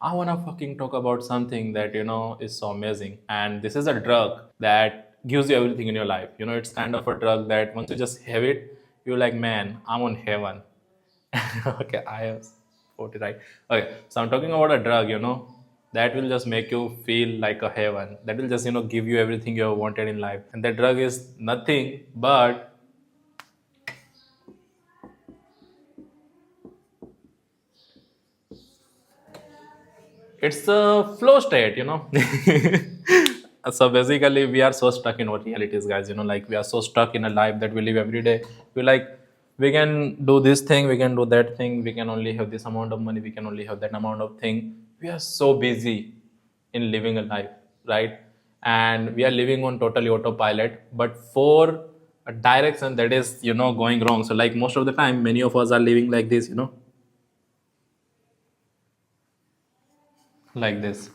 I wanna fucking talk about something that is so amazing. And this is a drug that gives you everything in your life. It's kind of a drug that once you just have it, you're like, man, I'm on heaven. Okay, I have 40, right? Okay, so I'm talking about a drug, that will just make you feel like a heaven. That will just, give you everything you have wanted in life. And that drug is nothing but it's a flow state. So basically, we are so stuck in our realities, guys. Like we are so stuck in a life that we live every day. We like, we can do this thing, we can do that thing, we can only have this amount of money, we can only have that amount of thing. We are so busy in living a life, right? And we are living on totally autopilot, but for a direction that is, going wrong. So like most of the time, many of us are living like this, like this.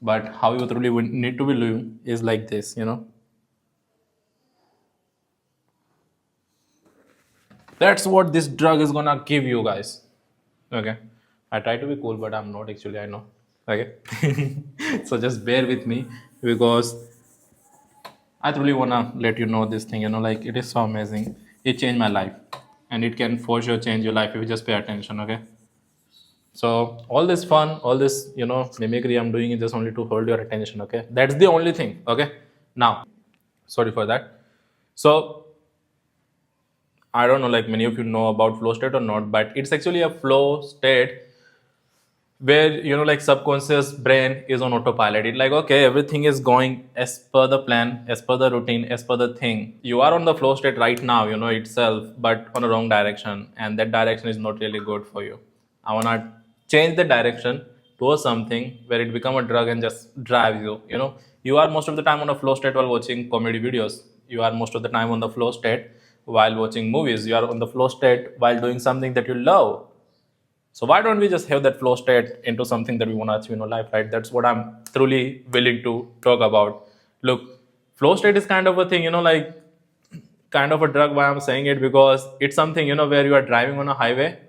But how you truly would need to be living is like this. That's what this drug is gonna give you, guys. Okay, I try to be cool, but I'm not actually, I know. Okay. So just bear with me, because I truly wanna let you know this thing. Like it is so amazing. It changed my life, and it can for sure change your life if you just pay attention. Okay. So all this fun, all this mimicry I'm doing is just only to hold your attention. Okay, that's the only thing. Okay, now, sorry for that. So I don't know, like many of you know about flow state or not, but it's actually a flow state where like subconscious brain is on autopilot. It like, okay, everything is going as per the plan, as per the routine, as per the thing. You are on the flow state right now, itself, but on a wrong direction, and that direction is not really good for you. I wanna change the direction towards something where it become a drug and just drives you. You are most of the time on a flow state while watching comedy videos. You are most of the time on the flow state while watching movies. You are on the flow state while doing something that you love. So why don't we just have that flow state into something that we want to achieve in our life, right? That's what I'm truly willing to talk about. Look, flow state is kind of a thing, like kind of a drug. Why I'm saying it, because it's something, where you are driving on a highway,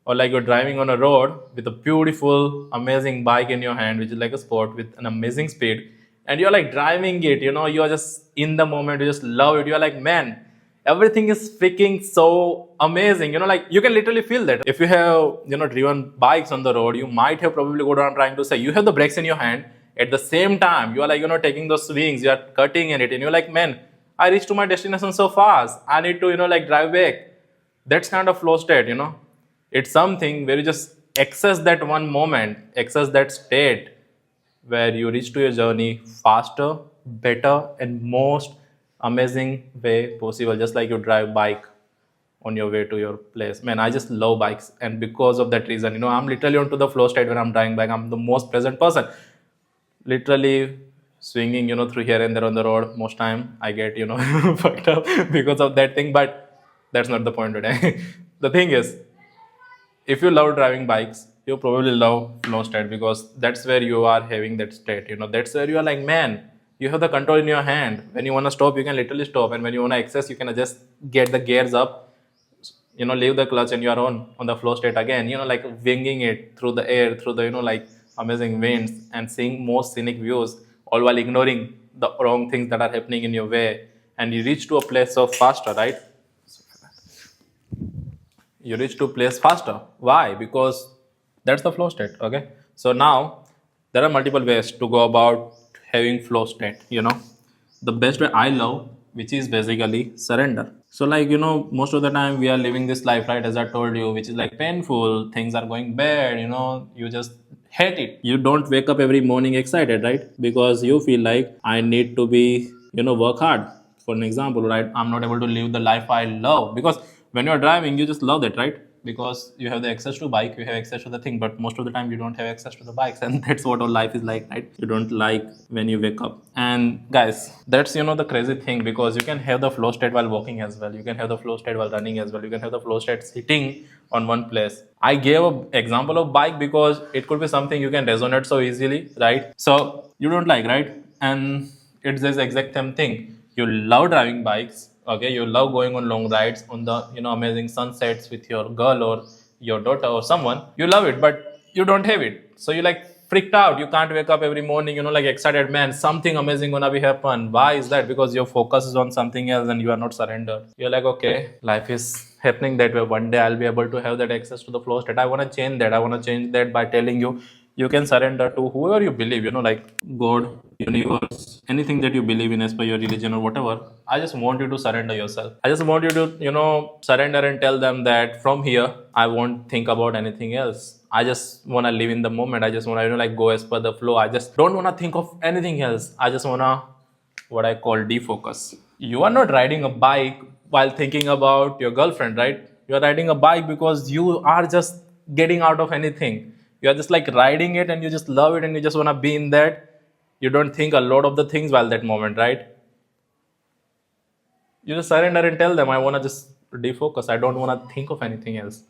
or like you're driving on a road with a beautiful, amazing bike in your hand, which is like a sport with an amazing speed, and you're like driving it, you are just in the moment, you just love it. You're like, man, everything is freaking so amazing. Like you can literally feel that. If you have, driven bikes on the road, you might have probably what I'm trying to say. You have the brakes in your hand. At the same time, you are like, taking those swings, you are cutting in it, and you're like, man, I reached to my destination so fast. I need to, like drive back. That's kind of flow state. It's something where you just access that one moment, access that state where you reach to your journey faster, better, and most amazing way possible. Just like you drive bike on your way to your place. Man, I just love bikes, and because of that reason, I'm literally onto the flow state when I'm driving bike. I'm the most present person. Literally swinging, through here and there on the road. Most time I get, fucked up because of that thing, but that's not the point today. The thing is, if you love driving bikes, you probably love flow state, because that's where you are having that state. That's where you are like, man, you have the control in your hand. When you want to stop, you can literally stop, and when you want to access, you can just get the gears up, leave the clutch, and you are on the flow state again. Like winging it through the air, through the like amazing winds, and seeing most scenic views, all while ignoring the wrong things that are happening in your way, and you reach to a place so faster, right? You reach to place faster. Why? Because that's the flow state. Okay, so now there are multiple ways to go about having flow state. The best way I love, which is basically surrender. So like, most of the time we are living this life, right, as I told you, which is like painful. Things are going bad. You just hate it. You don't wake up every morning excited, right? Because you feel like, I need to be, work hard. For an example, right, I'm not able to live the life I love, because when you're driving, you just love that, right? Because you have the access to bike, you have access to the thing, but most of the time you don't have access to the bikes, and that's what our life is like, right? You don't like when you wake up. And guys, that's the crazy thing, because you can have the flow state while walking as well, you can have the flow state while running as well, you can have the flow state sitting on one place. I gave an example of bike because it could be something you can resonate so easily, right? So you don't like, right? And it's this exact same thing. You love driving bikes, okay, you love going on long rides on the amazing sunsets with your girl or your daughter or someone, you love it, but you don't have it. So you like freaked out. You can't wake up every morning, like excited, man, something amazing gonna be happen. Why is that? Because your focus is on something else and you are not surrendered. You're like, okay, life is happening that way. One day I'll be able to have that access to the flow state. I wanna change that. I wanna change that by telling you you can surrender to whoever you believe, like God, universe, anything that you believe in as per your religion or whatever. I just want you to surrender yourself. I just want you to, surrender and tell them that from here, I won't think about anything else. I just want to live in the moment. I just want to, like go as per the flow. I just don't want to think of anything else. I just want to, what I call defocus. You are not riding a bike while thinking about your girlfriend, right? You are riding a bike because you are just getting out of anything. You are just like riding it and you just love it and you just want to be in that. You don't think a lot of the things while that moment, right? You just surrender and tell them, I want to just defocus. I don't want to think of anything else.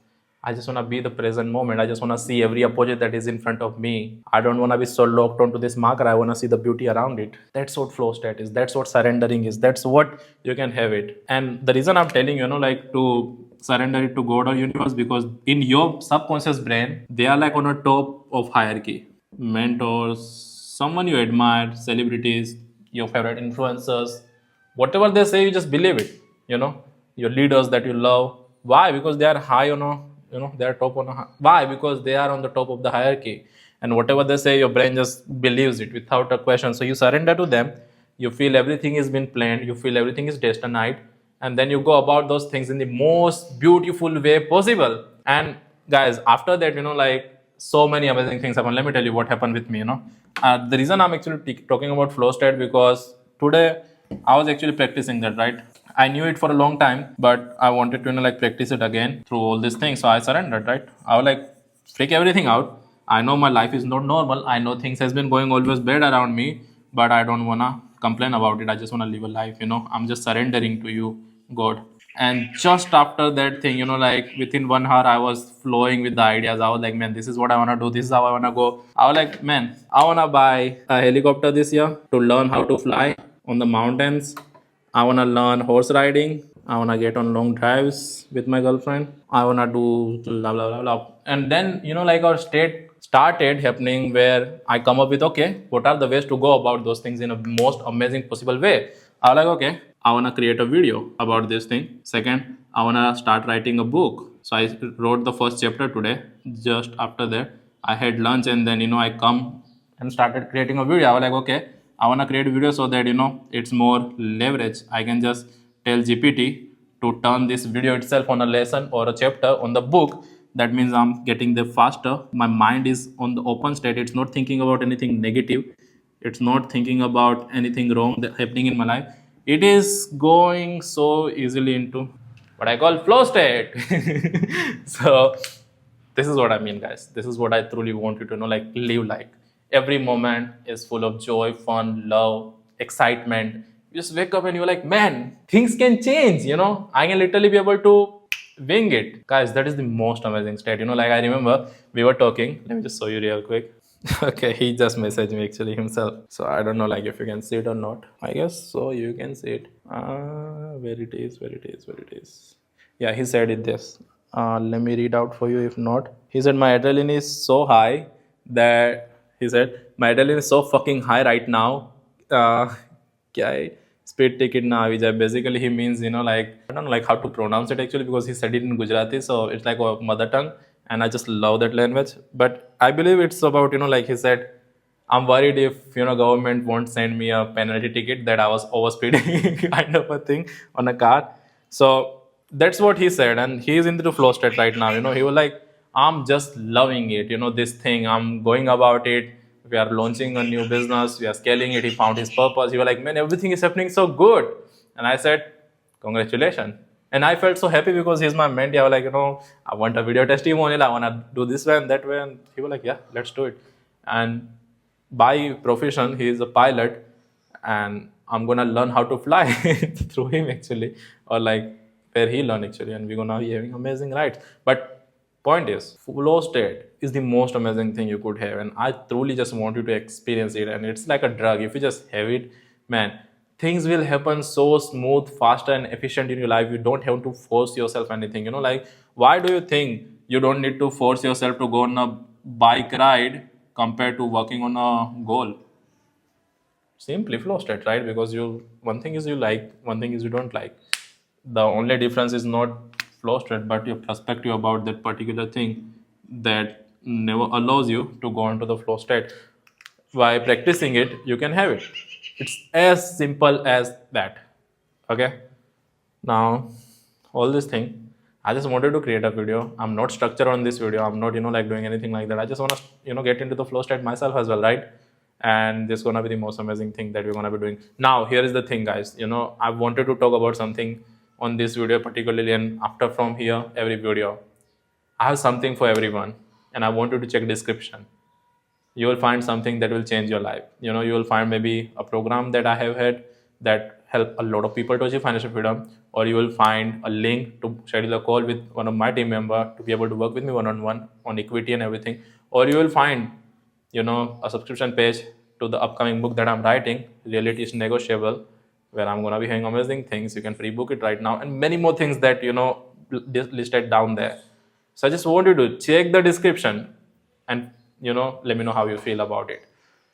I just want to be the present moment. I just want to see every opposite that is in front of me. I don't want to be so locked onto this marker. I want to see the beauty around it. That's what flow state is. That's what surrendering is. That's what you can have it. And the reason I'm telling you, like to surrender it to God or universe, because in your subconscious brain, they are like on a top of hierarchy. Mentors, someone you admire, celebrities, your favorite influencers, whatever they say, you just believe it. Your leaders that you love. Why? Because they are high on a, they are top on a. Why? Because they are on the top of the hierarchy, and whatever they say, your brain just believes it without a question. So you surrender to them. You feel everything is been planned. You feel everything is destined, and then you go about those things in the most beautiful way possible. And guys, after that, like so many amazing things happen. Let me tell you what happened with me. The reason I'm actually talking about flow state, because today I was actually practicing that, right? I knew it for a long time, but I wanted to, like practice it again through all these things. So I surrendered, right? I was like, freak everything out. I know my life is not normal. I know things has been going always bad around me, but I don't wanna complain about it. I just wanna live a life, I'm just surrendering to you, God. And just after that thing, like within 1 hour, I was flowing with the ideas. I was like, man, this is what I wanna do. This is how I wanna go. I was like, man, I wanna buy a helicopter this year to learn how to fly on the mountains. I wanna learn horse riding. I wanna get on long drives with my girlfriend. I wanna do blah blah blah blah. And then like our state started happening where I come up with, okay, what are the ways to go about those things in a most amazing possible way. I was like, okay, I wanna create a video about this thing. Second, I wanna start writing a book. So I wrote the first chapter today. Just after that, I had lunch and then I come and started creating a video. I was like, okay, I want to create a video so that it's more leverage. I can just tell GPT to turn this video itself on a lesson or a chapter on the book. That means I'm getting there faster. My mind is on the open state. It's not thinking about anything negative. It's not thinking about anything wrong that happening in my life. It is going so easily into what I call flow state. So this is what I mean, guys. This is what I truly want you to know, like live like. Every moment is full of joy, fun, love, excitement. You just wake up and you're like, man, things can change, I can literally be able to wing it. Guys, that is the most amazing state. Like I remember we were talking. Let me just show you real quick. Okay, he just messaged me actually himself. So I don't know like if you can see it or not. I guess so you can see it. Where it is. Yeah, he said it this. Let me read out for you if not. He said my adrenaline is so high that he said my adrenaline is so fucking high right now. क्या है speed ticket ना आवी जाए. Basically he means like I don't know like how to pronounce it actually because he said it in Gujarati, so it's like a mother tongue and I just love that language. But I believe it's about like he said, I'm worried if government won't send me a penalty ticket that I was overspeeding kind of a thing on a car. So that's what he said, and he's into the flow state right now. He was like, I'm just loving it. This thing, I'm going about it. We are launching a new business. We are scaling it. He found his purpose. He was like, man, everything is happening so good. And I said, congratulations. And I felt so happy because he's my mentee. I was like, I want a video testimonial. I want to do this way and that way. And he was like, yeah, let's do it. And by profession, he is a pilot. And I'm going to learn how to fly through him actually. Or like where he learned actually. And we're going to be having amazing rides. But point is, flow state is the most amazing thing you could have. And I truly just want you to experience it. And it's like a drug. If you just have it, man, things will happen so smooth, faster and efficient in your life. You don't have to force yourself anything. Like, why do you think you don't need to force yourself to go on a bike ride compared to working on a goal? Simply flow state, right? Because you, one thing is you like, one thing is you don't like. The only difference is not flow state, but your perspective about that particular thing that never allows you to go into the flow state. By practicing it, you can have it. It's as simple as that. Okay. Now, all this thing, I just wanted to create a video. I'm not structured on this video. I'm not, like doing anything like that. I just want to, get into the flow state myself as well, right? And this is gonna be the most amazing thing that we're gonna be doing. Now, here is the thing, guys. I wanted to talk about something on this video particularly, and after from here, every video, I have something for everyone, and I want you to check description. You will find something that will change your life. You will find maybe a program that I have had that help a lot of people to achieve financial freedom, or you will find a link to schedule a call with one of my team member to be able to work with me one-on-one on equity and everything, or you will find a subscription page to the upcoming book that I'm writing, Reality is Negotiable, where I'm gonna be having amazing things. You can free book it right now, and many more things that listed down there. So I just want you to check the description and let me know how you feel about it,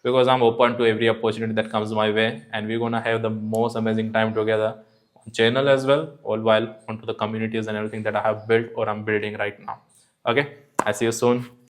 because I'm open to every opportunity that comes my way, and we're gonna have the most amazing time together on channel as well, all while onto the communities and everything that I have built or I'm building right now. Okay, I see you soon.